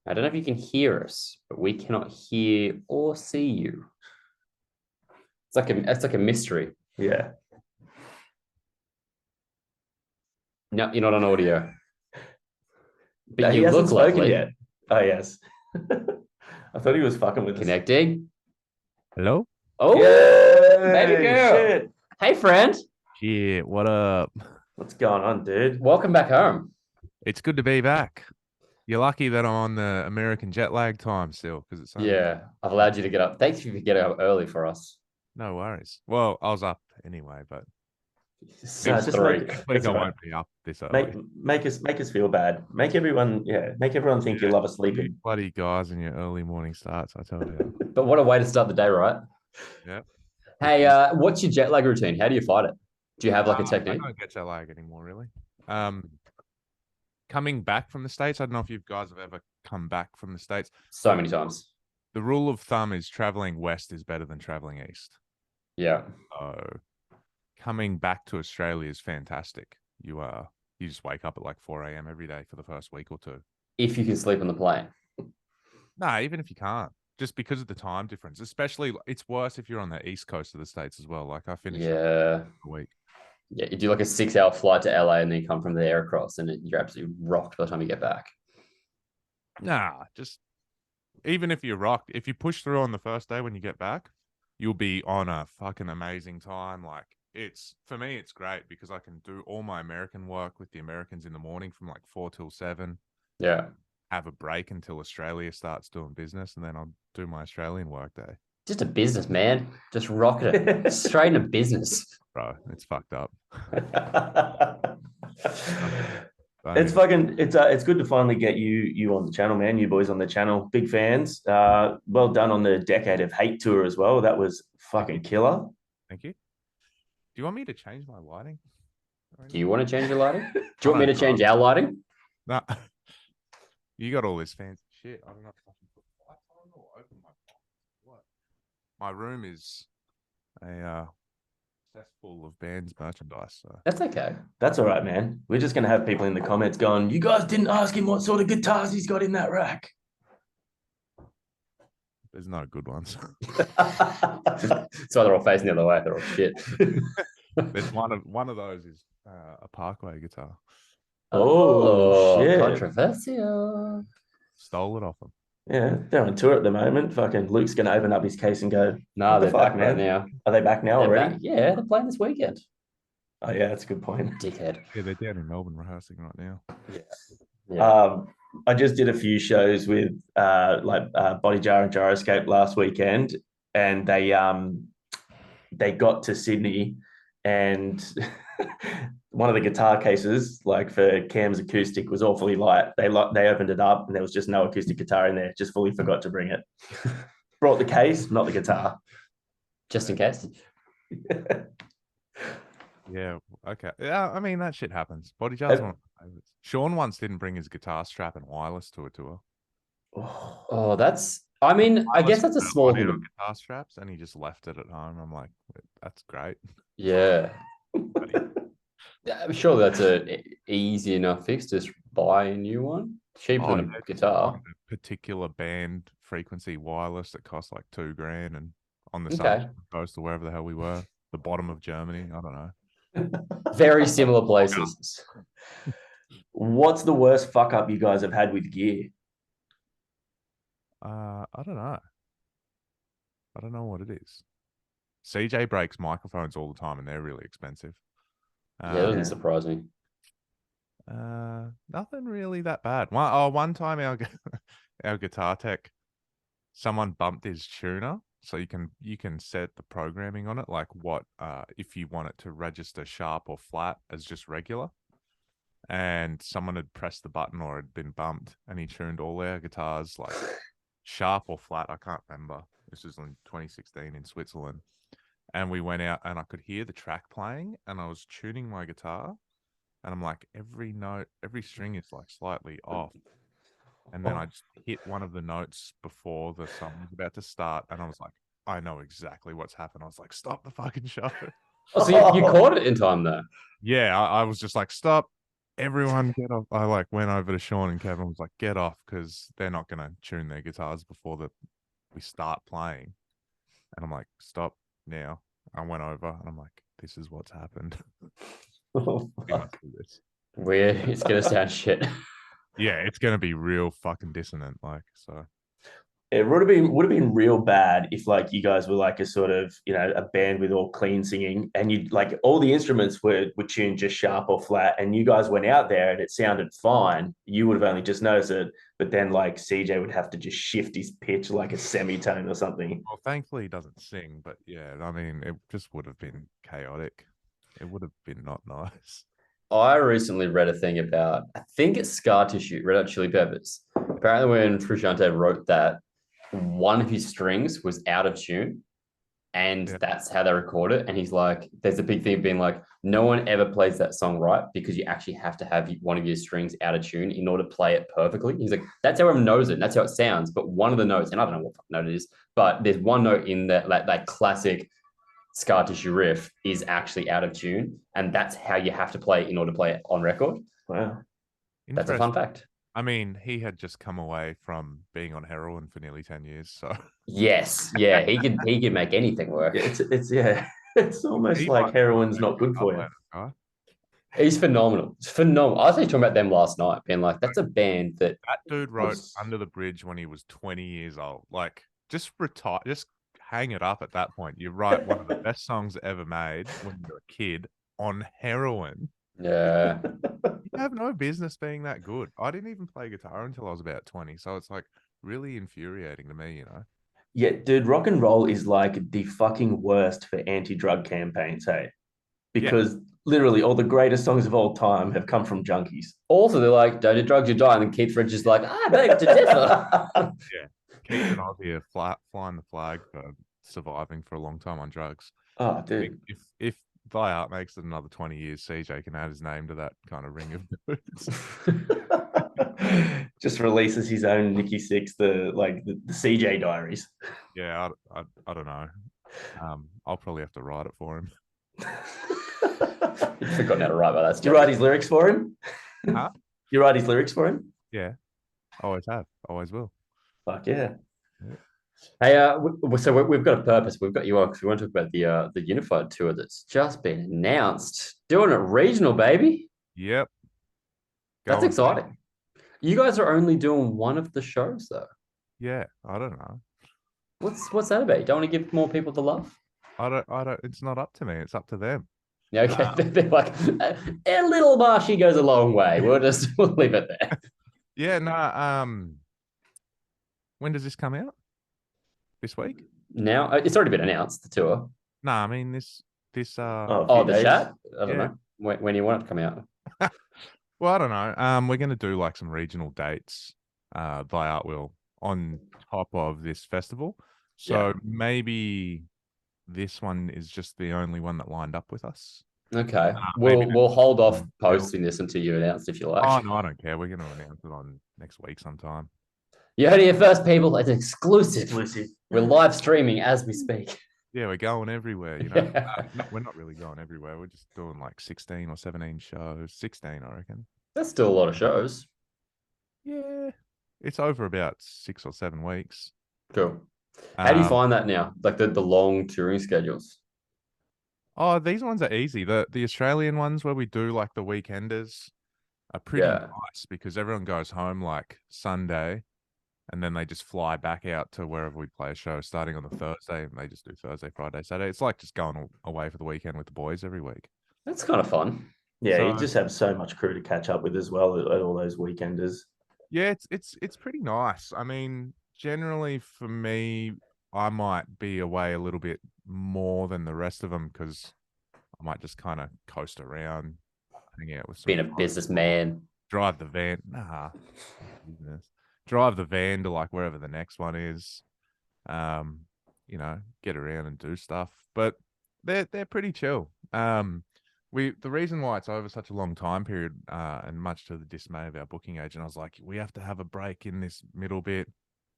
I don't know if you can hear us, but we cannot hear or see you. It's like a mystery. Yeah. No, you're not on audio, No, but he you hasn't look spoken lovely. yet. Oh, yes. I thought he was fucking with us. Connecting. Hello? Oh, baby Yay! girl. Shit. Hey, friend. Shit, what up? What's going on, dude? Welcome back home. It's good to be back. You're lucky that I'm on the American jet lag time still, because it's only Yeah, I've allowed you to get up. Thanks for getting up early for us. no worries. Well, I was up anyway, but No, Since just three. next week that's I all right. won't be up this Make early. make us feel bad. Make everyone think you love us You sleeping. bloody guys and your early morning starts, I tell you. But what a way to start the day, right? Yeah. Hey, what's your jet lag routine? How do you fight it? Do you have like a I technique? don't get jet lag anymore, really. Um, Coming back from the States, I don't know if you guys have ever come back from the States. So many times. The rule of thumb is traveling west is better than traveling east. Yeah. So coming back to Australia is fantastic. You just wake up at like 4 a.m. every day for the first week or two. If you can sleep on the plane. No, even if you can't, just because of the time difference. Especially, it's worse if you're on the east coast of the states as well. Like I finished Yeah. a week. Yeah. You do like a 6 hour flight to LA and then you come from there across and you're absolutely rocked by the time you get back. Nah, just even if you're rocked, if you push through on the first day when you get back, you'll be on a fucking amazing time. Like it's for me, it's great because I can do all my American work with the Americans in the morning from like 4 till 7. Yeah. Have a break until Australia starts doing business, and then I'll do my Australian work day. Just a business, man. Just rocket it. Straight into business. Bro, it's fucked up. It's good to finally get you on the channel, man. You boys on the channel, big fans. Well done on the Decade of Hate tour as well. That was fucking killer. Thank you. Do you want me to change my lighting? Do you want to change your lighting? Do you want me I to don't change our lighting? No. You got all this fancy shit. I don't know if I can put lights on or open my what. My room is a cesspool of bands merchandise. So That's okay. That's all right, man. We're just gonna have people in the comments going, "You guys didn't ask him what sort of guitars he's got in that rack." there's no good ones. So they're all facing the other way. They're all shit. There's one of those is a Parkway guitar. Oh, shit. Controversial. Stole it off them. Yeah, they're on tour at the moment. Fucking Luke's gonna open up his case and go, No, "What the they're fuck, back man? right now. Are they back now They're already?" back. Yeah, they're playing this weekend. Oh yeah, that's a good point. Dickhead. Yeah, they're down in Melbourne rehearsing right now. Yeah. I just did a few shows with Body Jar and Gyroscope last weekend, and they got to Sydney, and one of the guitar cases, like for Cam's acoustic, was awfully light. They opened it up, and there was just no acoustic guitar in there. Just fully forgot to bring it. Brought the case, not the guitar. Just in case. Yeah. Okay. Yeah. I mean, that shit happens. Body Jar's one of my favorites. Sean once didn't bring his guitar strap and wireless to a tour. Oh, I mean, I guess that's a small thing. Guitar straps, and he just left it at home. I'm like, that's great. Yeah. I'm sure that's a easy enough fix. Just buy a new one. Cheaper than a guitar. A particular band frequency wireless that costs like $2,000, and on the Okay. coast or wherever the hell we were, the bottom of Germany. I don't know. Very similar places. What's the worst fuck up you guys have had with gear? I don't know. I don't know what it is. CJ breaks microphones all the time, and they're really expensive. Yeah, that doesn't surprise me. Nothing really that bad. One time our guitar tech, someone bumped his tuner, so you can set the programming on it, like what if you want it to register sharp or flat as just regular. And someone had pressed the button or had been bumped, and he tuned all our guitars like sharp or flat. I can't remember. This was in 2016 in Switzerland. And we went out, and I could hear the track playing, and I was tuning my guitar, and I'm like, every note, every string is like slightly off. And then I just hit one of the notes before the song was about to start, and I was like, I know exactly what's happened. I was like, stop the fucking show. Oh, so you caught it in time, though. Yeah, I was just like, stop. everyone get off. I like went over to Sean and Kevin, was like, get off, because they're not going to tune their guitars before we start playing. And I'm like, stop now. I went over and I'm like, this is what's happened. Oh, We must do this. It's gonna sound shit. Yeah, it's going to be real fucking dissonant. Like, so. It would have been real bad if like you guys were like a sort of, you know, a band with all clean singing and you like all the instruments were tuned just sharp or flat and you guys went out there and it sounded fine. You would have only just noticed it, but then like CJ would have to just shift his pitch like a semitone or something. Well, thankfully he doesn't sing, but yeah, I mean, it just would have been chaotic. It would have been not nice. I recently read a thing about, I think it's Scar Tissue, Red Hot Chili Peppers. Apparently, when Frusciante wrote that, one of his strings was out of tune, and that's how they record it. And he's like, there's a big thing of being like, no one ever plays that song right because you actually have to have one of your strings out of tune in order to play it perfectly. He's like, that's how everyone knows it, and that's how it sounds. But one of the notes, and I don't know what note it is, but there's one note in that classic Scar Tissue riff is actually out of tune, and that's how you have to play it in order to play it on record. Wow. That's a fun fact. I mean, he had just come away from being on heroin for nearly 10 years, so yes, yeah, he can make anything work. It's almost like heroin's not good for you. Huh? He's phenomenal. It's phenomenal. I was actually talking about them last night, being like, that's a band that dude wrote Under the Bridge when he was 20 years old. Like, just retire, just hang it up at that point. You write one of the best songs ever made when you're a kid on heroin. Yeah. You have no business being that good. I didn't even play guitar until I was about 20. So it's like really infuriating to me, you know? Yeah, dude, rock and roll is like the fucking worst for anti-drug campaigns, hey? Because literally all the greatest songs of all time have come from junkies. Also, they're like, don't do drugs, you die. And then Keith Richards is like, I beg to differ. Yeah. Keith and Ozzy are flying the flag for surviving for a long time on drugs. Oh, dude. If Thy Art makes it another 20 years, CJ can add his name to that kind of ring of dudes. Just releases his own Nikki Sixx, the CJ diaries. Yeah, I don't know. I'll probably have to write it for him. You've forgotten how to write by that stuff. You write his lyrics for him? Huh? You write his lyrics for him? Yeah. Always have. Always will. Fuck yeah. Hey, so we've got a purpose. We've got you on because we want to talk about the Unified tour that's just been announced. Doing it regional, baby. Yep. That's exciting. You guys are only doing one of the shows, though. Yeah, I don't know. What's that about? You don't want to give more people the love? I don't. It's not up to me. It's up to them. Yeah, okay. They're like, a little Marshy goes a long way. We'll leave it there. Yeah, no. When does this come out? This week? Now it's already been announced, the tour. No, I mean this. The chat. I don't know when you want it to come out. Well, I don't know. We're gonna do like some regional dates. Thy Art will on top of this festival. So maybe this one is just the only one that lined up with us. Okay. We'll hold off posting this until you announce, if you like. Oh no, I don't care. We're gonna announce it on next week sometime. You heard it here first, people. It's exclusive. We're live streaming as we speak. Yeah, we're going everywhere, you know. We're not really going everywhere. We're just doing like 16 or 17 shows. 16, I reckon. That's still a lot of shows. Yeah. It's over about 6 or 7 weeks. Cool. How do you find that now? Like the long touring schedules? Oh, these ones are easy. The Australian ones where we do like the weekenders are pretty nice because everyone goes home like Sunday and then they just fly back out to wherever we play a show starting on the Thursday and they just do Thursday, Friday, Saturday. It's like just going away for the weekend with the boys every week. That's kind of fun. Yeah, you just have so much crew to catch up with as well at all those weekenders. Yeah, it's pretty nice. I mean, generally for me, I might be away a little bit more than the rest of them because I might just kind of coast around, hang out with some being a businessman. Drive the van. Nah, business. Drive the van to like wherever the next one is. You know, get around and do stuff. But they're pretty chill. The reason why it's over such a long time period, and much to the dismay of our booking agent, I was like, we have to have a break in this middle bit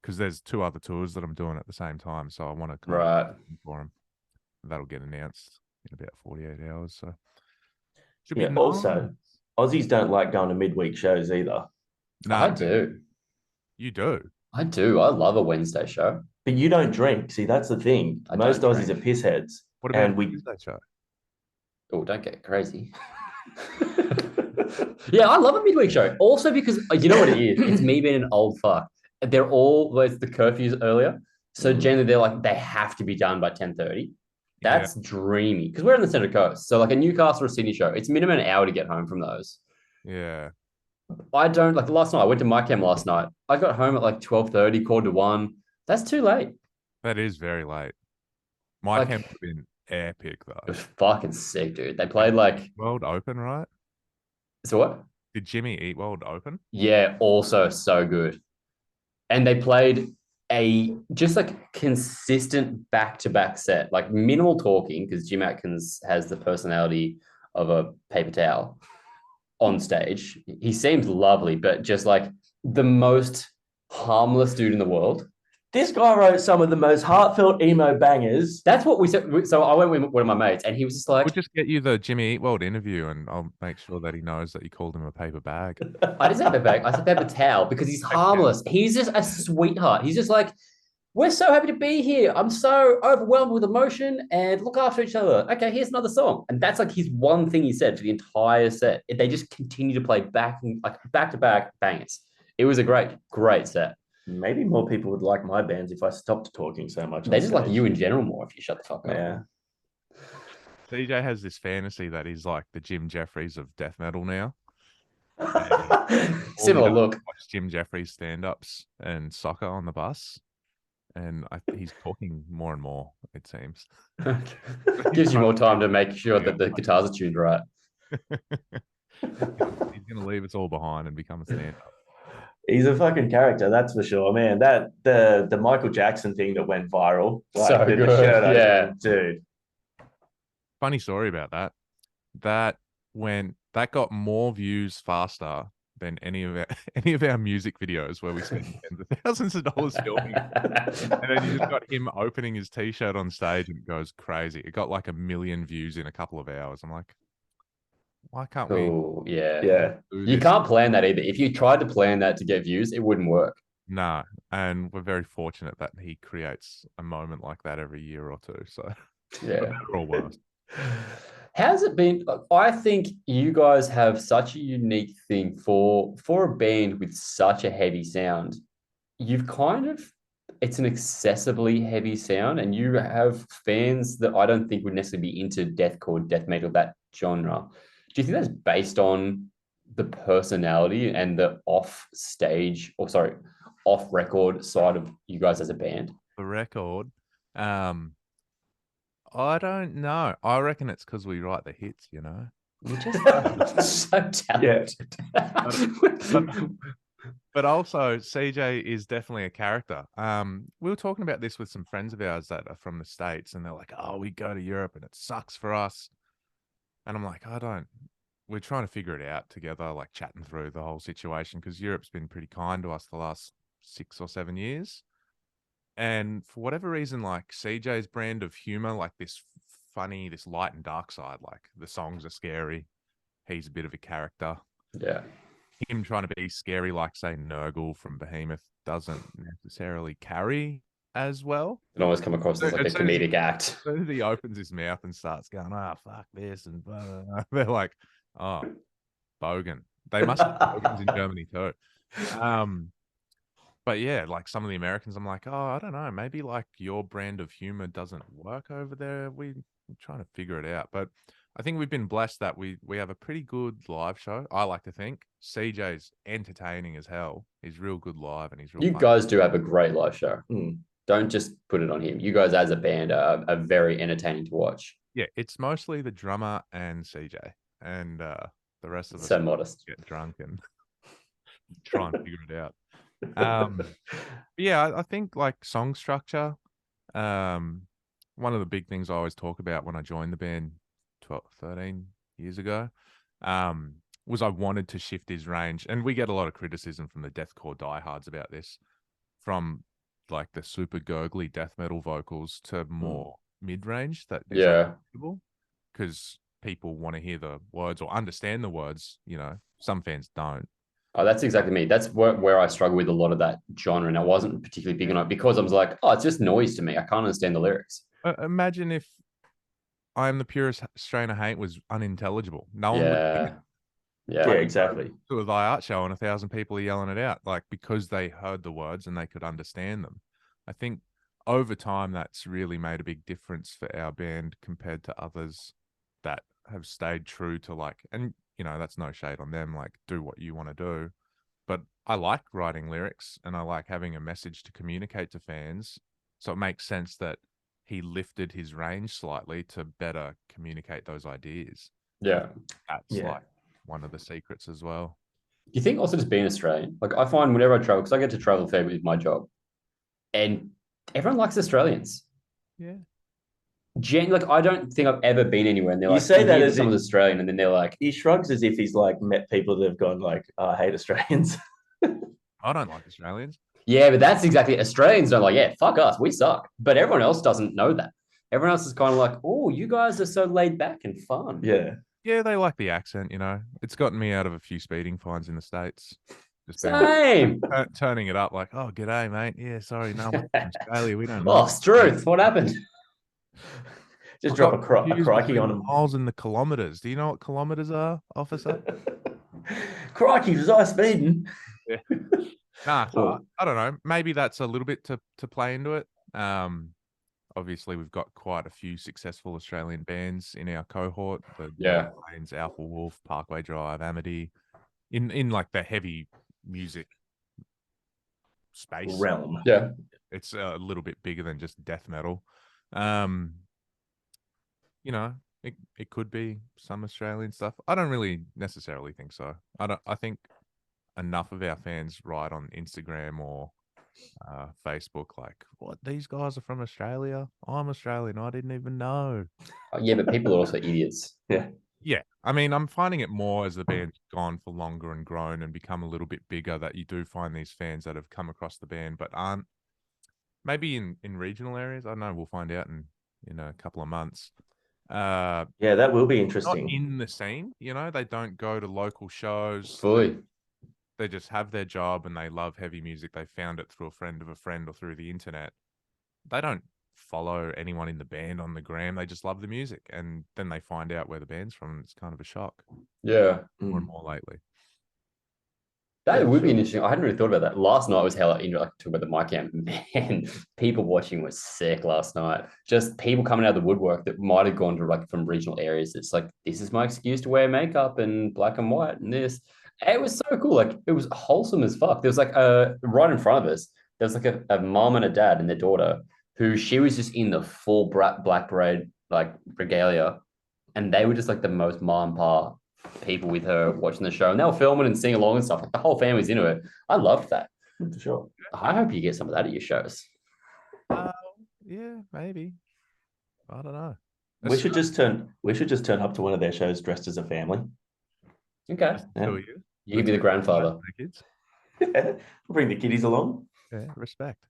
because there's 2 other tours that I'm doing at the same time. So I want to for them. That'll get announced in about 48 hours. So should be also Aussies don't like going to midweek shows either. No, I do. you do. I do. I love a Wednesday show. But you don't drink. See, that's the thing. I Most don't Aussies drink. are pissheads. What about And a we Tuesday show? Oh, don't get crazy. Yeah, I love a midweek show. Also because you know what it is? It's me being an old fuck. They're always the curfews earlier. So generally they're like they have to be done by 10:30. Yeah. That's dreamy. Because we're in the Central Coast. So like a Newcastle or Sydney show, it's minimum an hour to get home from those. Yeah. I don't like last night. I went to my camp last night. I got home at like 12:30, quarter to 1. That's too late. That is very late. My Like, camp would have been epic it though. was fucking sick, dude. They played like World Open, right? so what? Did Jimmy Eat World Open? Yeah, also so good. And they played a just like consistent back-to-back set, like minimal talking because Jim Atkins has the personality of a paper towel on stage. He seems lovely, but just like the most harmless dude in the world. this guy wrote some of the most heartfelt emo bangers. That's what we said. So I went with one of my mates, and he was just like, We'll just get you the Jimmy Eat World interview, and I'll make sure that he knows that you called him a paper bag. I didn't say paper bag. I said paper towel because he's harmless. He's just a sweetheart. He's just like, we're so happy to be here. I'm so overwhelmed with emotion and look after each other. Okay, here's another song. And that's like his one thing he said for the entire set. They just continue to play back to back bangers. It was a great set. Maybe more people would like my bands if I stopped talking so much. They just like you in general more if you shut the fuck up. Yeah. CJ has this fantasy that he's like the Jim Jeffries of death metal now. Similar look. Watch Jim Jeffries stand-ups and soccer on the bus, and he's talking more and more. It seems Gives you more time to make sure that the guitars are tuned right. he's going to leave us all behind and become a stand-up. He's a fucking character, that's for sure, man. That the Michael Jackson thing that went viral, like So the good, shirt open, yeah. dude. Funny story about that. That got more views faster than any of our music videos where we spend tens of thousands of dollars filming. And then you just got him opening his t-shirt on stage and it goes crazy. It got like 1 million views in a couple of hours. I'm like, why can't we? Oh, yeah. Yeah. You can't plan that either. If you tried to plan that to get views, it wouldn't work. No. And we're very fortunate that he creates a moment like that every year or two. So Yeah. for better or worse. How's it been? I think you guys have such a unique thing for a band with such a heavy sound. You've kind of it's an accessibly heavy sound, and you have fans that I don't think would necessarily be into deathcore, death metal, that genre. Do you think that's based on the personality and the off record side of you guys as a band? The record, I don't know. I reckon it's because we write the hits, you know. You're just so talented. But also, CJ is definitely a character. We were talking about this with some friends of ours that are from the States, and they're like, "Oh, we go to Europe and it sucks for us." And I'm like, we're trying to figure it out together, like chatting through the whole situation, because Europe's been pretty kind to us the last 6 or 7 years. And for whatever reason, like CJ's brand of humor, like this funny, this light and dark side, like the songs are scary. He's a bit of a character. Yeah. Him trying to be scary, like say Nurgle from Behemoth, doesn't necessarily carry as well. It almost come across as like a comedic act. As soon as he opens his mouth and starts going, fuck this, and blah, blah, blah, they're like, oh, Bogan. They must have Bogans in Germany too. But yeah, like some of the Americans, I'm like, I don't know, maybe like your brand of humor doesn't work over there. We're trying to figure it out. But I think we've been blessed that we have a pretty good live show. I like to think CJ's entertaining as hell. He's real good live, and he's real. You fun. guys do have a great live show. Don't just put it on him. You guys as a band are very entertaining to watch. Yeah, it's mostly the drummer and CJ, and the rest of us so modest get drunk and try and figure it out. Yeah, I think like song structure, one of the big things I always talk about when I joined the band 13 years ago, was I wanted to shift his range. And we get a lot of criticism from the deathcore diehards about this, from like the super gurgly death metal vocals to more mid-range that is yeah, because people want to hear the words or understand the words. You know, some fans don't. Oh, that's exactly me. That's where I struggle with a lot of that genre. And I wasn't particularly big on it because I was like, oh, it's just noise to me. I can't understand the lyrics. Imagine if I Am the Purest Strain of Hate was unintelligible. No one would sing it. Yeah. Yeah, exactly. To a thy art show and 1,000 people are yelling it out, like because they heard the words and they could understand them. I think over time that's really made a big difference for our band compared to others that have stayed true to like, and you know, that's no shade on them, like do what you want to do. But I like writing lyrics and I like having a message to communicate to fans. So it makes sense that he lifted his range slightly to better communicate those ideas. Yeah. That's like one of the secrets as well. Do you think also just being Australian? Like I find whenever I travel, because I get to travel a fair bit with my job, and everyone likes Australians. Yeah. Like I don't think I've ever been anywhere and they're You like, say that as someone's Australian, and then they're like, he shrugs as if he's like met people that have gone like, oh, I hate Australians. I don't like Australians. yeah, but that's exactly Australians don't like, yeah, fuck us, we suck. But everyone else doesn't know that. Everyone else is kind of like, oh, you guys are so laid back and fun. Yeah. Yeah, they like the accent, you know. It's gotten me out of a few speeding fines in the States. Just Same. turning it up like, oh, g'day, mate. Yeah, sorry, no, we're from Australia. We don't know. Oh, Struth, what happened? Just drop a crikey on them. Miles and the kilometers. Do you know what kilometers are, officer? Crikey, was I speeding? Yeah. Nah, so I don't know. Maybe that's a little bit to play into it. Obviously, we've got quite a few successful Australian bands in our cohort. The Plains, Alpha Wolf, Parkway Drive, Amity, in like the heavy music space realm. Yeah, it's a little bit bigger than just death metal. You know, it could be some Australian stuff. I don't really necessarily think so. I think enough of our fans write on Instagram or Facebook like, what, these guys are from Australia? I'm Australian. I didn't even know. yeah, but people are also idiots. Yeah. I mean, I'm finding it more as the band's gone for longer and grown and become a little bit bigger that you do find these fans that have come across the band but aren't maybe in regional areas. I don't know, we'll find out in a couple of months. Yeah, that will be interesting. Not in the scene, you know, they don't go to local shows. Fully. They just have their job and they love heavy music. They found it through a friend of a friend or through the internet. They don't follow anyone in the band on the gram. They just love the music. And then they find out where the band's from. It's kind of a shock. Yeah. More and more lately. That would be interesting. I hadn't really thought about that. Last night was hella interesting. Like, talk about the mic camp. Man, people watching was sick last night. Just people coming out of the woodwork that might have gone to like from regional areas. It's like, this is my excuse to wear makeup and black and white and this. It was so cool. Like it was wholesome as fuck. There was like right in front of us, there was like a mom and a dad and their daughter who she was just in the full black braid, like regalia. And they were just like the most ma and pa people with her watching the show. And they were filming and singing along and stuff. Like the whole family's into it. I loved that. For sure. I hope you get some of that at your shows. Yeah, maybe. I don't know. We should just turn up to one of their shows dressed as a family. Okay. Yeah. You can be the grandfather. Yeah. Bring the kiddies along. Yeah, respect.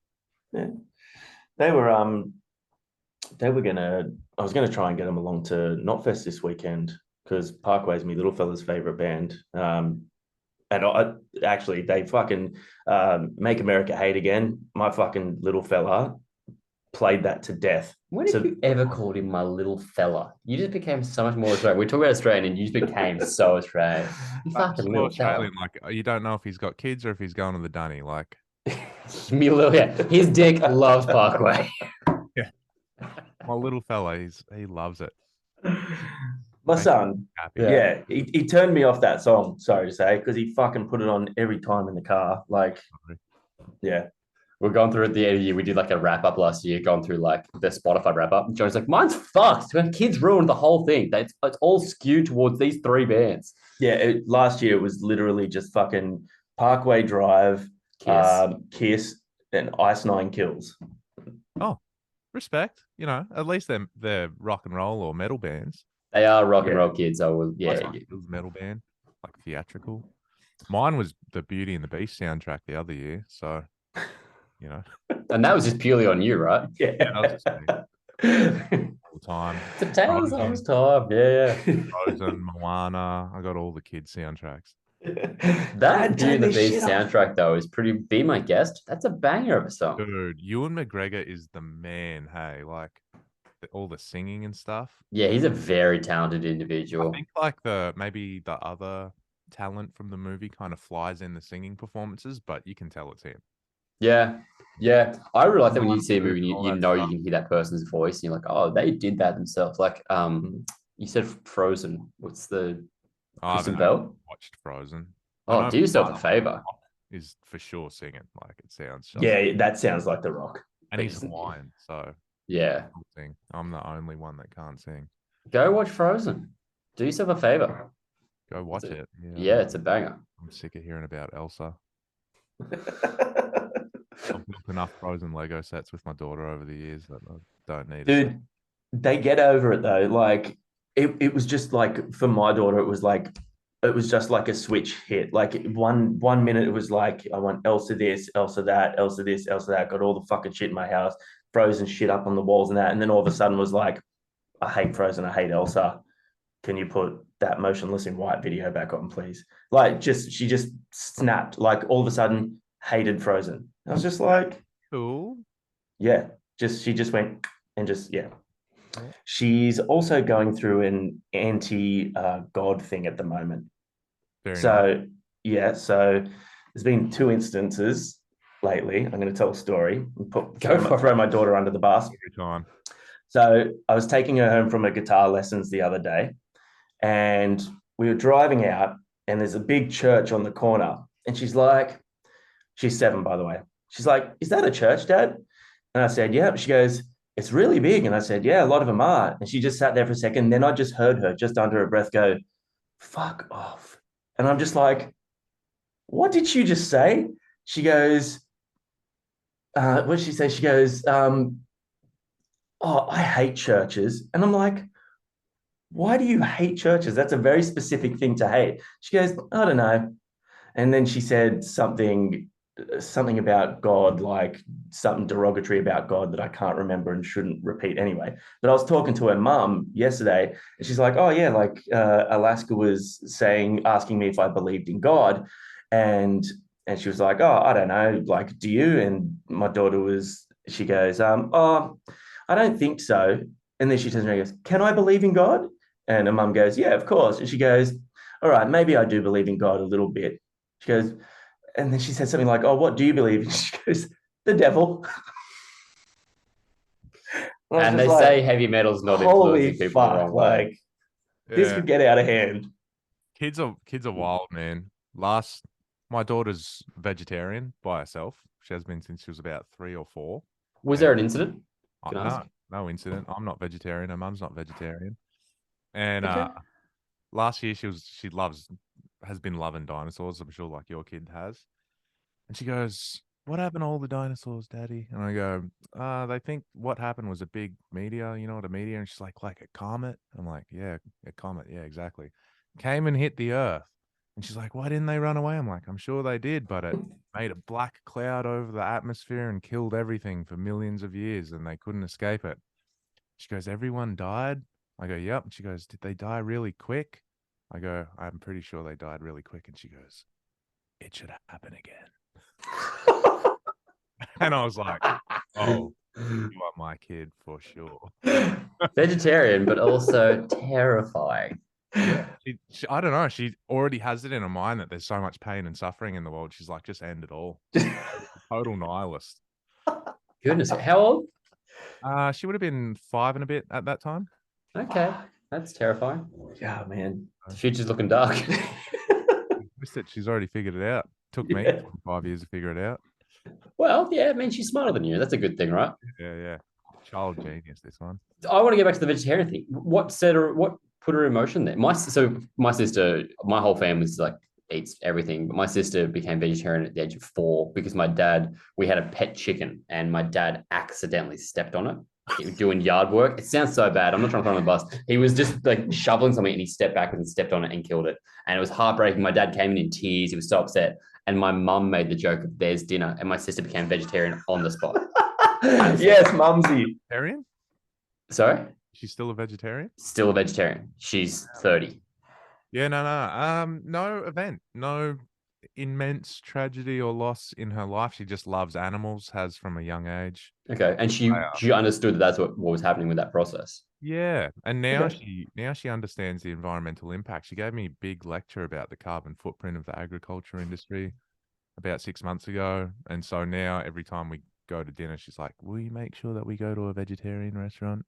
Yeah. They were I was gonna try and get them along to Knotfest this weekend because Parkway's my little fella's favorite band. And they fucking Make America Hate Again. My fucking little fella played that to death. When have you ever called him my little fella? You just became so much more Australian. We talk about Australian and you just became so Australian. You fucking little Australian. Like you don't know if he's got kids or if he's going to the dunny. Like his dick loves Parkway. Yeah. My little fella, he loves it. My son, he turned me off that song, sorry to say, because he fucking put it on every time in the car. Like, yeah. We're going through at the end of the year. We did like a wrap up last year, going through like the Spotify wrap up. John's like, mine's fucked. When kids ruined the whole thing. It's all skewed towards these three bands. Yeah, last year it was literally just fucking Parkway Drive, Kiss, and Ice Nine Kills. Oh, respect. You know, at least they're rock and roll or metal bands. They are rock and roll kids. It was metal band, like theatrical. Mine was the Beauty and the Beast soundtrack the other year, so you know. And that was just purely on you, right? Yeah. all the time. It's a tale as old as time. Yeah. Frozen, Moana. I got all the kids soundtracks. That Beauty and the Beast soundtrack though is pretty. Be My Guest. That's a banger of a song. Dude, Ewan McGregor is the man. Hey, like all the singing and stuff. Yeah, he's a very talented I individual. think like maybe the other talent from the movie kind of flies in the singing performances, but you can tell it's him. Yeah. I really like that when you see a movie, All you that know you stuff. can hear that person's voice, and you're like, oh, they did that themselves. Like, you said Frozen. What's the I Kristen haven't Bell? watched Frozen. I Oh, know do yourself a part of favor. is for sure singing. Like it sounds just Yeah, that sounds like The Rock. and he's Hawaiian, so Yeah. I'll sing. I'm the only one that can't sing. Go watch Frozen. Do yourself a favor. Go watch it. Yeah, it's a banger. I'm sick of hearing about Elsa. I've built enough Frozen Lego sets with my daughter over the years that I don't need it. Dude, they get over it though. Like it was just like for my daughter, it was just like a switch hit. Like one minute it was like, I want Elsa this, Elsa that, Elsa this, Elsa that, got all the fucking shit in my house, Frozen shit up on the walls and that. And then all of a sudden was like, I hate Frozen, I hate Elsa. Can you put that motionless in white video back on, please? Like she just snapped, like all of a sudden hated Frozen. I was just like, Cool. yeah, she just went and just, yeah. She's also going through an anti-God thing at the moment. Very So, nice. yeah, so there's been 2 instances lately. I'm going to tell a story and throw my daughter under the bus. Every time. So I was taking her home from her guitar lessons the other day, and we were driving out, and there's a big church on the corner. And she's 7, by the way. She's like, is that a church, Dad? And I said, yeah. She goes, it's really big. And I said, yeah, a lot of them are. And she just sat there for a second. And then I just heard her just under her breath go, fuck off. And I'm just like, what did you just say? She goes, what did she say? She goes, oh, I hate churches. And I'm like, why do you hate churches? That's a very specific thing to hate. She goes, I don't know. And then she said something about God, like something derogatory about God that I can't remember and shouldn't repeat anyway. But I was talking to her mum yesterday, and she's like, oh yeah, like Alaska was asking me if I believed in God. And she was like, oh, I don't know, like, do you? And my daughter she goes, oh, I don't think so. And then she turns around and goes, can I believe in God? And her mum goes, yeah, of course. And she goes, all right, maybe I do believe in God a little bit. She goes, and then she said something like, oh, what do you believe in? She goes, the devil. And they say heavy metal's not influencing people the wrong way. This could get out of hand. Kids are wild, man. My daughter's vegetarian by herself. She has been since she was about 3 or 4. Was there an incident? No incident. I'm not vegetarian. Her mum's not vegetarian. And Okay. last year has been loving dinosaurs. I'm sure like your kid has. And she goes, what happened to all the dinosaurs, Daddy? And I go, they think what happened was a big meteor. You know what a meteor? And she's like a comet. I'm like, yeah, a comet. Yeah, exactly. Came and hit the Earth. And she's like, why didn't they run away? I'm like, I'm sure they did, but it made a black cloud over the atmosphere and killed everything for millions of years, and they couldn't escape it. She goes, everyone died? I go, yep. And she goes, did they die really quick? I go, I'm pretty sure they died really quick. And she goes, it should happen again. And I was like, oh, you are my kid for sure. Vegetarian, but also terrifying. I don't know. She already has it in her mind that there's so much pain and suffering in the world. She's like, just end it all. Total nihilist. Goodness. How old? She would have been 5 and a bit at that time. Okay. That's terrifying. Yeah, man. The future's looking dark. She's already figured it out. Took me 5 years to figure it out. Well, yeah, I mean, she's smarter than you. That's a good thing, right? Yeah. Child genius, this one. I want to get back to the vegetarian thing. What put her in motion there? My sister, my whole family's like eats everything, but my sister became vegetarian at the age of 4 because we had a pet chicken, and my dad accidentally stepped on it. He was doing yard work. It sounds so bad. I'm not trying to throw him on the bus. He was just like shoveling something, and he stepped back and stepped on it and killed it. And it was heartbreaking. My dad came in tears. He was so upset. And my mum made the joke of there's dinner, and my sister became vegetarian on the spot. Yes, mumsy. Vegetarian? Sorry? She's still a vegetarian? Still a vegetarian. She's 30. Yeah, no event, no immense tragedy or loss in her life. She just loves animals, has from a young age. Okay. And she understood that that's what was happening with that process. Yeah, and now Okay. she understands the environmental impact. She gave me a big lecture about the carbon footprint of the agriculture industry about 6 months ago, and so now every time we go to dinner, she's like, "Will you make sure that we go to a vegetarian restaurant?"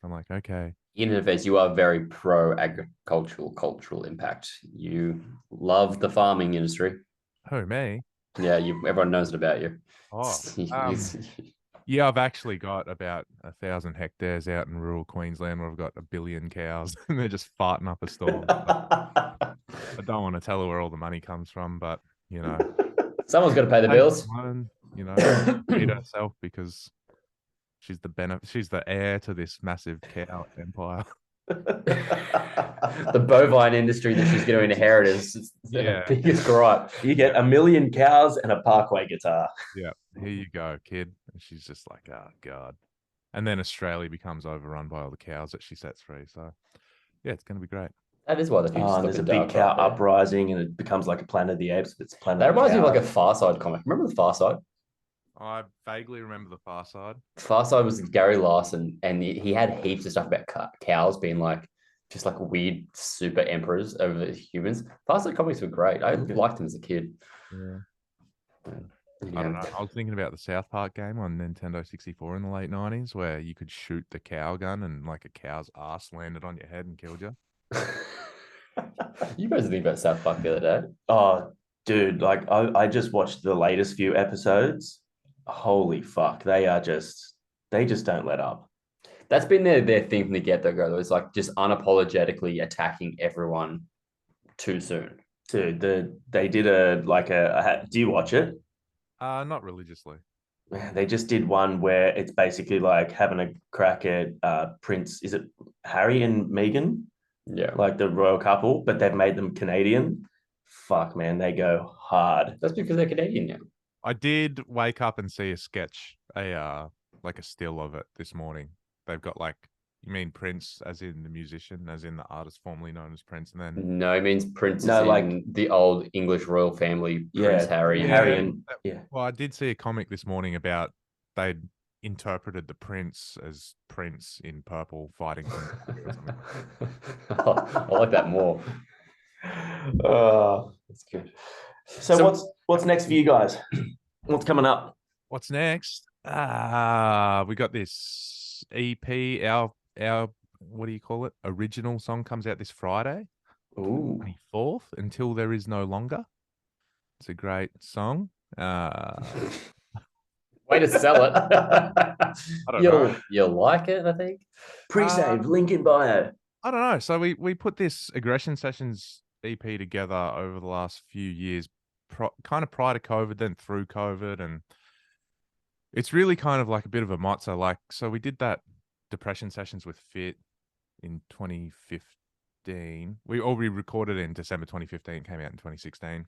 I'm like, "Okay." In defense, you are very pro agricultural cultural impact. You love the farming industry. Who, me? Yeah, everyone knows it about you. Oh, yeah, I've actually got about 1,000 hectares out in rural Queensland where I've got 1 billion cows and they're just farting up a storm. I don't want to tell her where all the money comes from, but you know, Someone's got to pay the bills. you know, feed herself because she's the heir to this massive cow empire. The bovine industry that she's going to inherit is the biggest gripe. You get 1 million cows and a Parkway guitar. Yeah, here you go, kid. And she's just like, oh god. And then Australia becomes overrun by all the cows that she sets free. So yeah, it's going to be great. That is why the future's there's a big cow uprising, and it becomes like a Planet of the Apes. But it's Planet. That of the reminds me of Cows. like a Far Side comic. Remember the Far Side? I vaguely remember the Far Side. Far Side was Gary Larson, and he had heaps of stuff about cows being like just like weird super emperors over humans. Far Side comics were great. I liked them as a kid. Yeah. I don't know. I was thinking about the South Park game on Nintendo 64 in the late 90s where you could shoot the cow gun and like a cow's ass landed on your head and killed you. You guys think about South Park the other day? Oh, dude, like I just watched the latest few episodes. Holy fuck, they just don't let up. That's been their thing from the get-go. It's like just unapologetically attacking everyone too soon. Dude, they did do you watch it? Not religiously. They just did one where it's basically like having a crack at Prince. Is it Harry and Meghan? Yeah, like the royal couple, but they've made them Canadian. Fuck, man, they go hard. That's because they're Canadian now. I did wake up and see a sketch, like a still of it this morning. They've got like, you mean Prince, as in the musician, as in the artist formerly known as Prince, and then no, it means Prince. No, like the old English royal family, Prince Harry. Well, I did see a comic this morning about they'd interpreted the Prince as Prince in purple fighting. I like that more. That's good. So what's next for you guys? What's coming up? What's next? We got this EP. Our what do you call it? Original song comes out this Friday. Ooh. 24th, Until There Is No Longer. It's a great song. Way to sell it. You'll like it, I think. Pre-saved, link in bio. I don't know. So we put this Aggression Sessions EP together over the last few years, kind of prior to COVID, then through COVID, and it's really kind of like a bit of a motto. Like, so we did that Depression Sessions with Fit in 2015. We recorded it in December 2015, came out in 2016.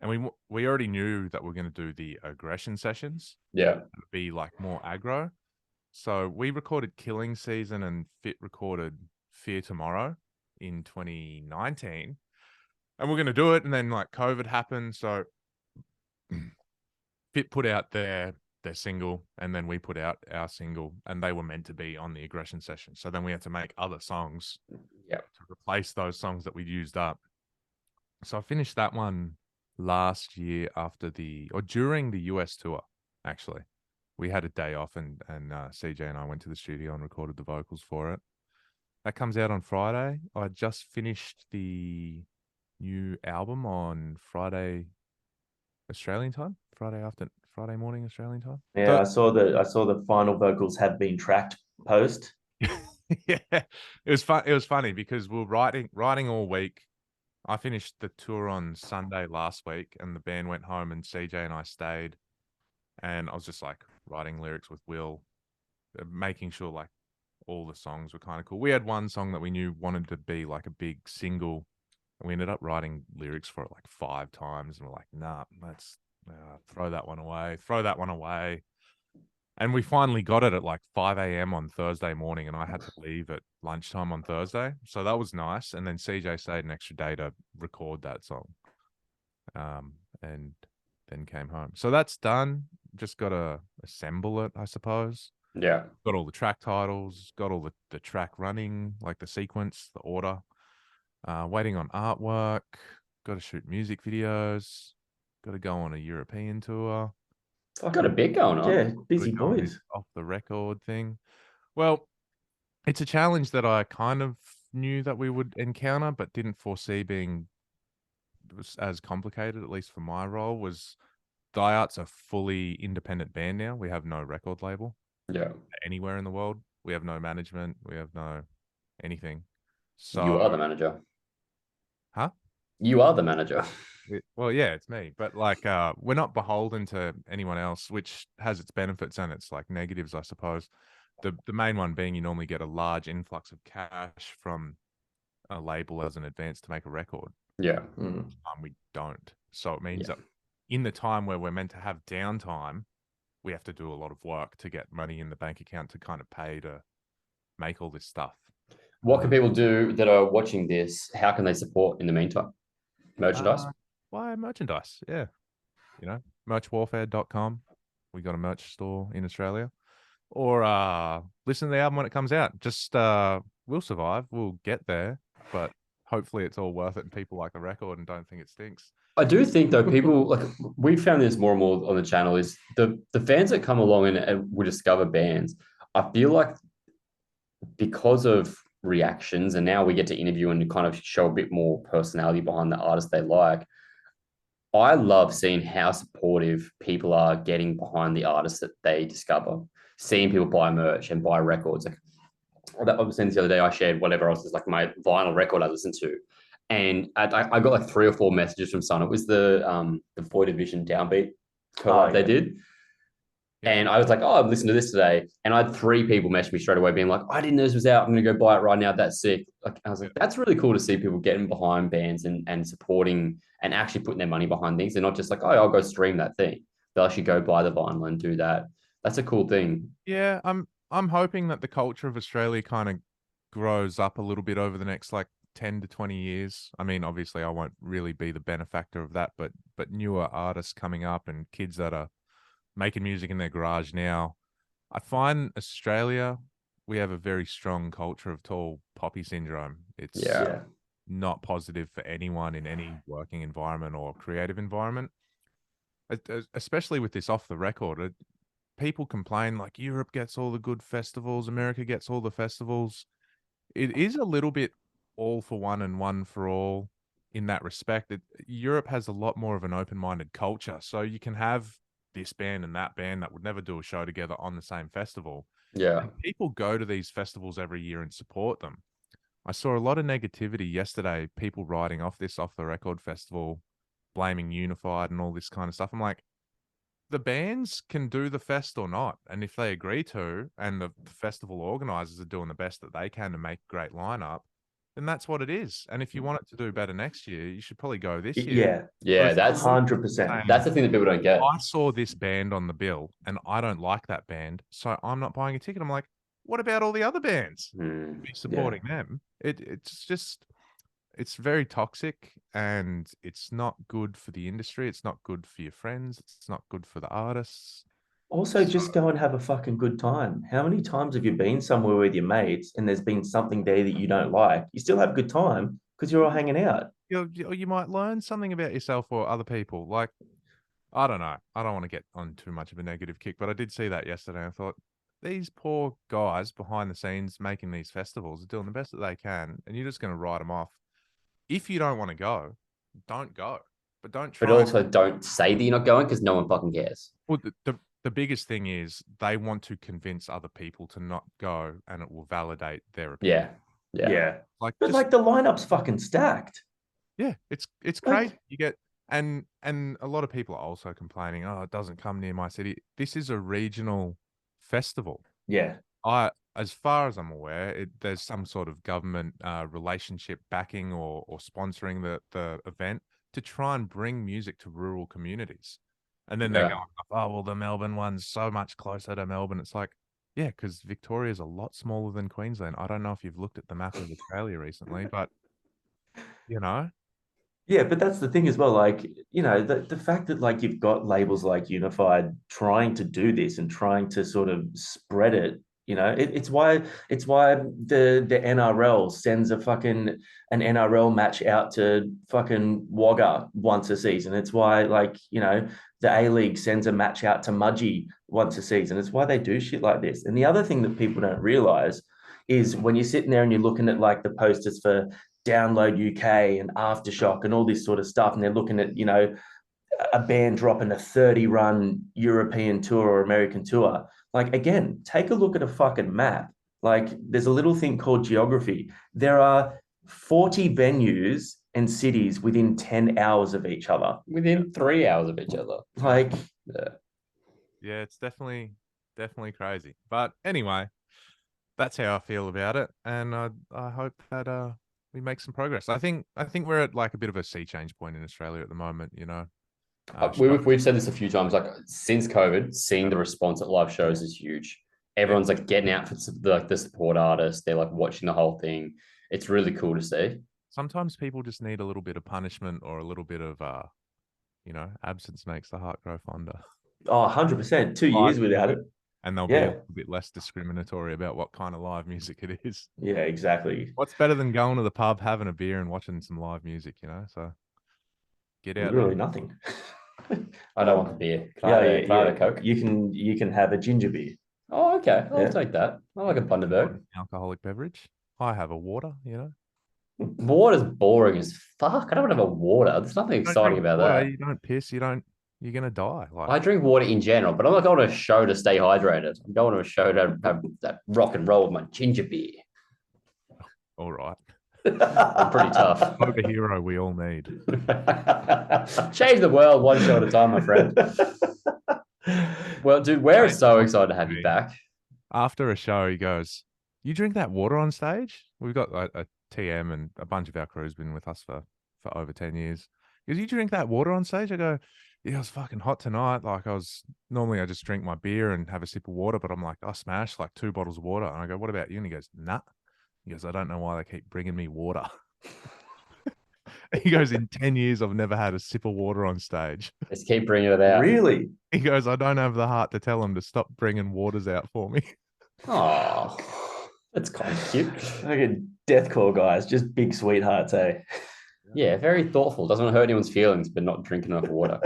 And we already knew that we're going to do the Aggression Sessions. Yeah. It would be like more aggro. So we recorded Killing Season and Fit recorded Fear Tomorrow in 2019. And we're going to do it. And then like COVID happened. So Fit put out their single and then we put out our single and they were meant to be on the Aggression Session. So then we had to make other songs to replace those songs that we'd used up. So I finished that one last year during the US tour, actually. We had a day off and CJ and I went to the studio and recorded the vocals for it. That comes out on Friday. I just finished the new album on Friday Australian time, Friday morning Australian time. Yeah, so, I saw the final vocals have been tracked post. Yeah, it was fun. It was funny because we were writing all week. I finished the tour on Sunday last week and the band went home and CJ and I stayed and I was just like writing lyrics with Will, making sure like all the songs were kind of cool. We had one song that we knew wanted to be like a big single and we ended up writing lyrics for it like 5 times and we're like, nah, let's throw that one away. And we finally got it at like 5 a.m. on Thursday morning, and I had to leave at lunchtime on Thursday. So that was nice. And then CJ stayed an extra day to record that song. And then came home. So that's done. Just got to assemble it, I suppose. Yeah. Got all the track titles, got all the track running, like the sequence, the order. Waiting on artwork. Got to shoot music videos. Got to go on a European tour. Got a bit going on. Yeah, busy Got to go on boys. this off the record thing. Well, it's a challenge that I kind of knew that we would encounter, but didn't foresee being as complicated, at least for my role. Was Die Art's a fully independent band now. We have no record label. Yeah. Anywhere in the world. We have no management. We have no anything. So You are the manager. Huh? You are the manager. Well, yeah, it's me. But like we're not beholden to anyone else, which has its benefits and its like negatives, I suppose. The main one being you normally get a large influx of cash from a label as an advance to make a record. Yeah. We don't. So it means Yeah. that in the time where we're meant to have downtime, we have to do a lot of work to get money in the bank account to kind of pay to make all this stuff. What can people do that are watching this? How can they support in the meantime? Merchandise? Buy merchandise, yeah. You know, merchwarfare.com. We got a merch store in Australia. Or listen to the album when it comes out. Just we'll survive. We'll get there. But hopefully it's all worth it and people like the record and don't think it stinks. I do think though, people like we found this more and more on the channel is the fans that come along and will discover bands. I feel like because of reactions, and now we get to interview and kind of show a bit more personality behind the artist they like. I love seeing how supportive people are getting behind the artists that they discover, seeing people buy merch and buy records. Like I was saying the other day, I shared whatever else is like my vinyl record I listened to. And I got like 3 or 4 messages from someone. It was the Void Division Downbeat collab they did. And I was like, oh, I've listened to this today. And I had 3 people message me straight away being like, I didn't know this was out. I'm going to go buy it right now. That's sick. Like, I was like, that's really cool to see people getting behind bands and supporting and actually putting their money behind things. They're not just like, oh, I'll go stream that thing. They'll actually go buy the vinyl and do that. That's a cool thing. Yeah, I'm hoping that the culture of Australia kind of grows up a little bit over the next like 10 to 20 years. I mean, obviously I won't really be the benefactor of that, but newer artists coming up and kids that are making music in their garage now. I find Australia, we have a very strong culture of tall poppy syndrome. It's not positive for anyone in any working environment or creative environment, especially with this off the record. People complain like Europe gets all the good festivals, America gets all the festivals. It is a little bit all for one and one for all in that respect. Europe has a lot more of an open-minded culture. So you can have this band and that band that would never do a show together on the same festival. Yeah. And people go to these festivals every year and support them. I saw a lot of negativity yesterday, people writing off this off the record festival, blaming Unified and all this kind of stuff. I'm like, the bands can do the fest or not. And if they agree to, and the festival organizers are doing the best that they can to make a great lineup, then that's what it is. And if you want it to do better next year, you should probably go this year. Yeah, that's 100%. That's the thing that people don't get. I saw this band on the bill and I don't like that band, so I'm not buying a ticket. I'm like, what about all the other bands? Be supporting them. It's just, it's very toxic and it's not good for the industry. It's not good for your friends. It's not good for the artists. Also, just go and have a fucking good time. How many times have you been somewhere with your mates and there's been something there that you don't like? You still have a good time because you're all hanging out. You might learn something about yourself or other people. Like, I don't know. I don't want to get on too much of a negative kick, but I did see that yesterday. I thought, these poor guys behind the scenes making these festivals are doing the best that they can, and you're just going to write them off. If you don't want to go, don't go. But don't try. But also don't say that you're not going because no one fucking cares. Well, the biggest thing is they want to convince other people to not go, and it will validate their opinion. Yeah. Like, but like the lineup's fucking stacked. Yeah, it's crazy. You get and a lot of people are also complaining, oh, it doesn't come near my city. This is a regional festival. Yeah. As far as I'm aware, there's some sort of government relationship backing or sponsoring the event to try and bring music to rural communities. And then they're going, oh, well, the Melbourne one's so much closer to Melbourne. It's like, yeah, because Victoria's a lot smaller than Queensland. I don't know if you've looked at the map of Australia recently, but, you know. Yeah, but that's the thing as well. Like, you know, the fact that like you've got labels like Unified trying to do this and trying to sort of spread it, you know, it's why the NRL sends an NRL match out to fucking Wagga once a season. It's why, like, you know, the A-League sends a match out to Mudgee once a season. It's why they do shit like this. And the other thing that people don't realize is when you're sitting there and you're looking at like the posters for Download UK and Aftershock and all this sort of stuff, and they're looking at, you know, a band dropping a 30-run European tour or American tour. Like, again, take a look at a fucking map. Like, there's a little thing called geography. There are 40 venues and cities within 10 hours of each other. Within 3 hours of each other. Like, yeah, it's definitely crazy. But anyway, that's how I feel about it, and I hope that we make some progress. I think we're at like a bit of a sea change point in Australia at the moment. You know, we've said this a few times. Like since COVID, seeing the response at live shows is huge. Everyone's like getting out for the support artists. They're like watching the whole thing. It's really cool to see. Sometimes people just need a little bit of punishment or a little bit of you know, absence makes the heart grow fonder. Oh, 100%. 2 years without it. And they'll be a bit less discriminatory about what kind of live music it is. Yeah, exactly. What's better than going to the pub, having a beer, and watching some live music? You know, so get out. Literally nothing. I don't want the beer. Can I have a Coke? You can have a ginger beer. Oh, okay. I'll take that. I like a Bundaberg. Alcoholic beverage. I have a water. You know, water's boring as fuck. I don't want to have a water. There's nothing exciting about that. You don't piss. You're gonna die. Like, I drink water in general, but I'm not going to a show to stay hydrated. I'm going to a show to have that rock and roll with my ginger beer. All right. I'm pretty tough. Hope a hero we all need. Change the world one show at a time, my friend. Well, dude, we're so excited to have you back. After a show, he goes, "You drink that water on stage?" We've got a TM and a bunch of our crew's been with us for over 10 years. He goes, "You drink that water on stage?" I go, "Yeah, it was fucking hot tonight. Like I just drink my beer and have a sip of water, but I'm like, I smashed like 2 bottles of water." And I go, "What about you?" And he goes, "Nah." He goes, "I don't know why they keep bringing me water." He goes, "In 10 years, I've never had a sip of water on stage." Just keep bringing it out. Really? He goes, "I don't have the heart to tell them to stop bringing waters out for me." Oh, that's kind of cute. Okay, deathcore guys, just big sweethearts, eh? Yeah, very thoughtful. Doesn't want to hurt anyone's feelings, but not drinking enough water.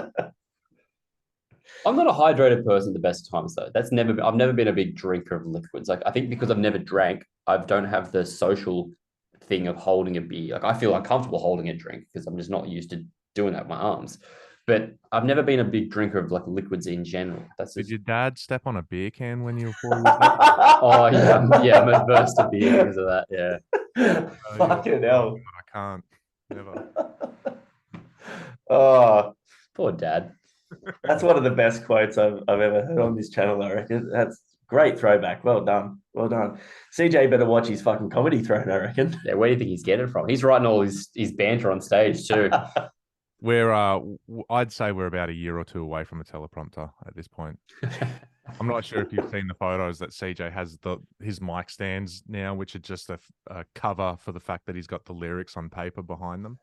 I'm not a hydrated person at the best of times, though. I've never been a big drinker of liquids. Like I think because I've never drank, I don't have the social thing of holding a beer. Like I feel uncomfortable holding a drink because I'm just not used to doing that with my arms. But I've never been a big drinker of like liquids in general. Did your dad step on a beer can when you were 4 years old? Oh yeah, I'm averse to beer because of that. Yeah. Fucking hell. I can't. Never. Oh, poor dad. That's one of the best quotes I've ever heard on this channel, I reckon. That's great throwback. Well done. Well done. CJ better watch his fucking comedy throne, I reckon. Yeah, where do you think he's getting it from? He's writing all his banter on stage too. I'd say we're about a year or two away from a teleprompter at this point. I'm not sure if you've seen the photos that CJ has his mic stands now, which are just a cover for the fact that he's got the lyrics on paper behind them.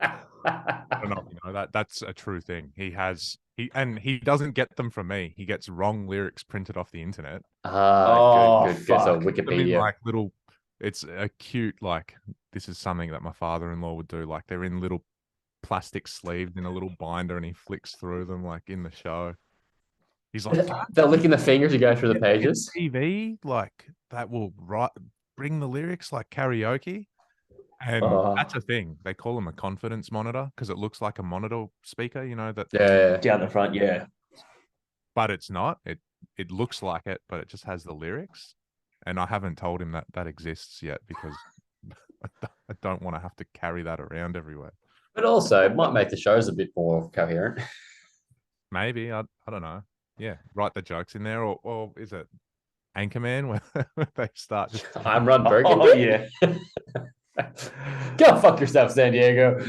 I don't know if you know that. That's a true thing. He doesn't get them from me. He gets wrong lyrics printed off the internet. Good. So Wikipedia. Like it's a cute, like, this is something that my father-in-law would do. Like they're in little plastic sleeves in a little binder, and he flicks through them like in the show. He's like, they're licking the fingers to go through the pages. TV like that will bring the lyrics like karaoke. And that's a thing. They call them a confidence monitor because it looks like a monitor speaker, you know, that down the front, yeah. But it's not. It looks like it, but it just has the lyrics. And I haven't told him that exists yet because I don't want to have to carry that around everywhere. But also, it might make the shows a bit more coherent. Maybe. I don't know. Yeah, write the jokes in there, or is it Anchorman where they start just I'm Ron Burgundy. Oh yeah. Go fuck yourself, San Diego.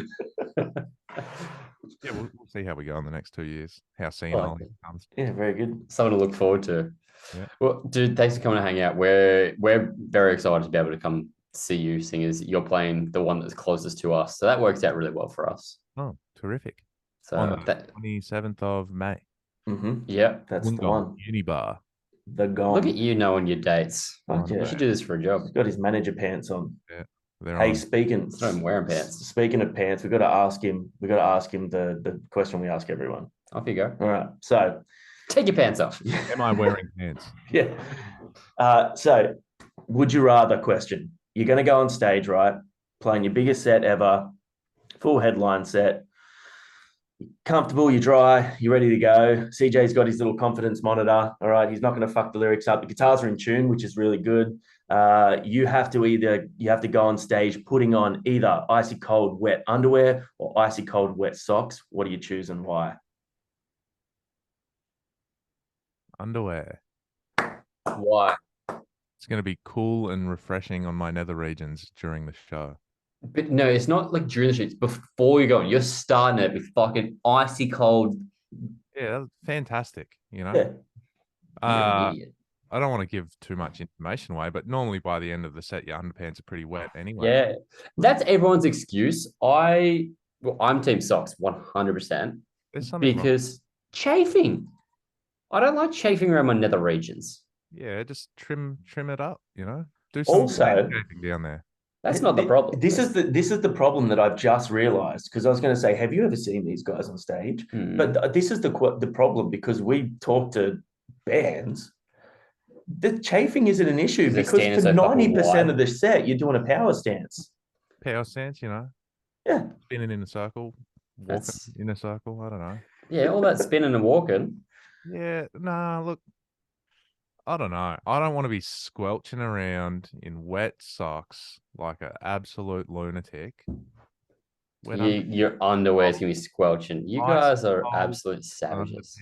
Yeah, we'll See how we go in the next 2 years. How senile he becomes. Yeah, very good. Something to look forward to. Yeah. Well, dude, thanks for coming to hang out. We're very excited to be able to come see you, seeing as you're playing the one that's closest to us. So that works out really well for us. Oh, terrific. So On the 27th of May. Yeah, that's the Wollongong one. Unibar. The gong. Look at you knowing your dates. Fuck You yeah. should do this for a job. He's got his manager pants on. Yeah. They're Hey, on. speaking. He's not even wearing pants. Speaking of pants, we got to ask him. We got to ask him the question we ask everyone. Off you go. All right. So, Take your pants off. Am I wearing pants? yeah. So, would you rather question? You're going to go on stage, right? Playing your biggest set ever, full headline set. Comfortable, you're dry, you're ready to go. CJ's got his little confidence monitor. All right, he's not going to fuck the lyrics up. The guitars are in tune, which is really good. You have to go on stage putting on either icy cold wet underwear or icy cold wet socks. What do you choose and why? Underwear. Why? It's going to be cool and refreshing on my nether regions during the show. But no, it's not like during the shoot. It's before you go on. You're starting it with fucking icy cold. Yeah, that's fantastic. You know, Yeah. You're an idiot. I don't want to give too much information away, but normally by the end of the set, your underpants are pretty wet anyway. Yeah, that's everyone's excuse. I'm team socks 100% There's something wrong. because chafing. I don't like chafing around my nether regions. Yeah, just trim it up. You know, do some Also, landscaping down there. That's not the problem. This is the problem that I've just realized, because I was going to say, have you ever seen these guys on stage? But this is the problem, because we talk to bands. The chafing isn't an issue because for 90% of the set, you're doing a power stance. Power stance, you know. Yeah. Spinning in a circle, walking in a circle. I don't know. Yeah, all that spinning and walking. Yeah, nah, look, I don't know. I don't want to be squelching around in wet socks like an absolute lunatic. Your underwear is going to be squelching. You guys are absolute savages.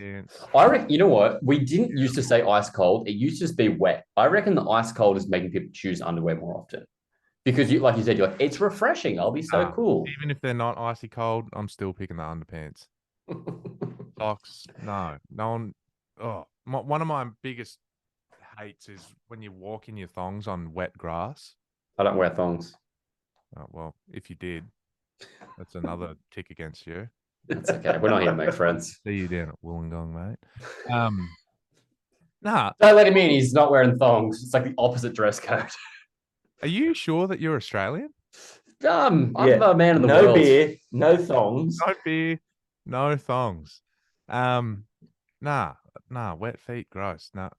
I reckon, you know what? We didn't used to say ice cold. It used to just be wet. I reckon the ice cold is making people choose underwear more often. Because, like you said, you're like, it's refreshing. I'll be so cool. Even if they're not icy cold, I'm still picking the underpants. Socks, no one. Oh, one of my biggest hates is when you walk in your thongs on wet grass. I don't wear thongs. Oh, well, if you did, that's another tick against you. That's okay. We're not here to make friends. See you down at Wollongong, mate. Nah. Don't let him in. He's not wearing thongs. It's like the opposite dress code. Are you sure that you're Australian? I'm a man of the world. No beer, no thongs. No beer, no thongs. Nah, wet feet, gross. Nah.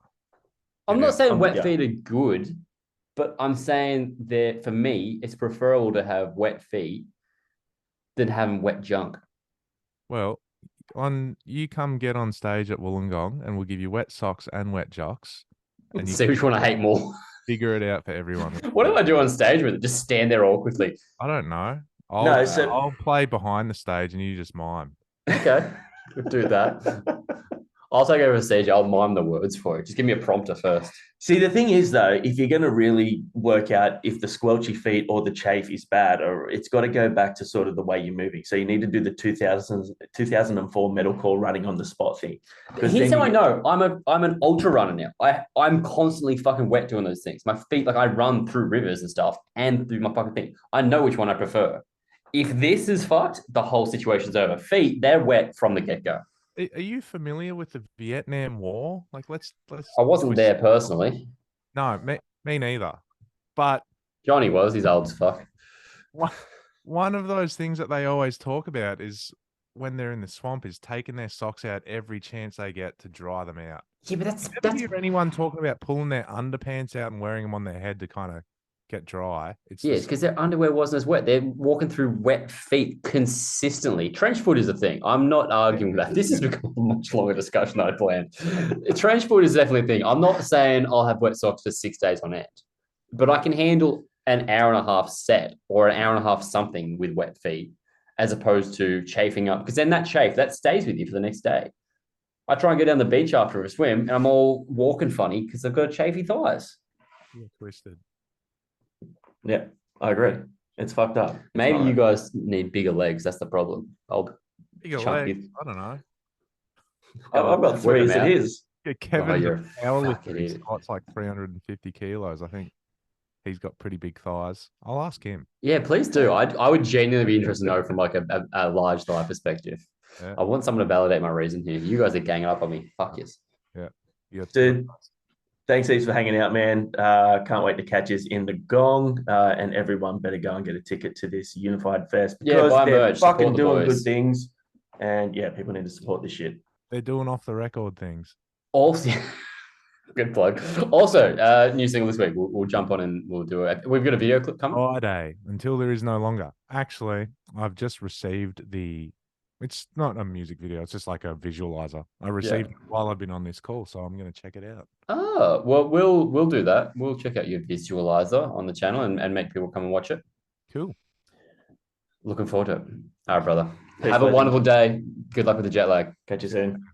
I'm not saying wet feet are good, but I'm saying that for me, it's preferable to have wet feet than having wet junk. Well, you come get on stage at Wollongong and we'll give you wet socks and wet jocks. And see which one I hate more. Figure it out for everyone. What do I do on stage with it? Just stand there awkwardly? I don't know. I'll play behind the stage and you just mime. Okay, we'll do that. I'll take over the stage. I'll mime the words for it. Just give me a prompter first. See, the thing is, though, if you're going to really work out if the squelchy feet or the chafe is bad, or it's got to go back to sort of the way you're moving. So you need to do the 2004 metalcore running on the spot thing. Here's how I know. I'm an ultra runner now. I'm constantly fucking wet doing those things. My feet, like I run through rivers and stuff and through my fucking thing. I know which one I prefer. If this is fucked, the whole situation's over. Feet, they're wet from the get-go. Are you familiar with the Vietnam War? Like, let's. I wasn't there personally. No, me neither. But Johnny was. He's old as fuck. One of those things that they always talk about is when they're in the swamp is taking their socks out every chance they get to dry them out. Yeah, but that's. Never hear anyone talking about pulling their underpants out and wearing them on their head to kind of get dry. It's because their underwear wasn't as wet. They're walking through wet feet consistently. Trench foot is a thing. I'm not arguing with that. This has become a much longer discussion than I planned. Trench foot is definitely a thing. I'm not saying I'll have wet socks for 6 days on end, but I can handle an hour and a half set or an hour and a half something with wet feet as opposed to chafing up, because then that chafe, that stays with you for the next day. I try and go down the beach after a swim and I'm all walking funny because I've got chafy thighs. You're twisted. Yeah, I agree. It's fucked up. Maybe you guys need bigger legs. That's the problem. Bigger chunky. legs. I don't know. I've got Whip 3 him as it out. is. Yeah, Oh, Kevin's you're a a powerlifter. fucking He idiot. squats like 350 kilos. I think he's got pretty big thighs. I'll ask him. Yeah, please do. I would genuinely be interested to know from like a large thigh perspective. Yeah. I want someone to validate my reason here. You guys are ganging up on me. Fuck yes. Yeah. You Dude, thanks heaps for hanging out, man. Can't wait to catch us in the gong. And everyone better go and get a ticket to this Unified Fest Yeah, because buy they're merch, support fucking the doing boys. good things. And yeah, people need to support this shit. They're doing off the record things. Also, good plug. Also, new single this week. We'll jump on and we'll do it. We've got a video clip coming. Friday, until there is no longer. Actually, I've just received the. It's not a music video. It's just like a visualizer. I received it while I've been on this call, so I'm going to check it out. Oh, well, we'll do that. We'll check out your visualizer on the channel and make people come and watch it. Cool. Looking forward to it. All right, brother. Peace, Have a legend. wonderful day. Good luck with the jet lag. Catch you soon.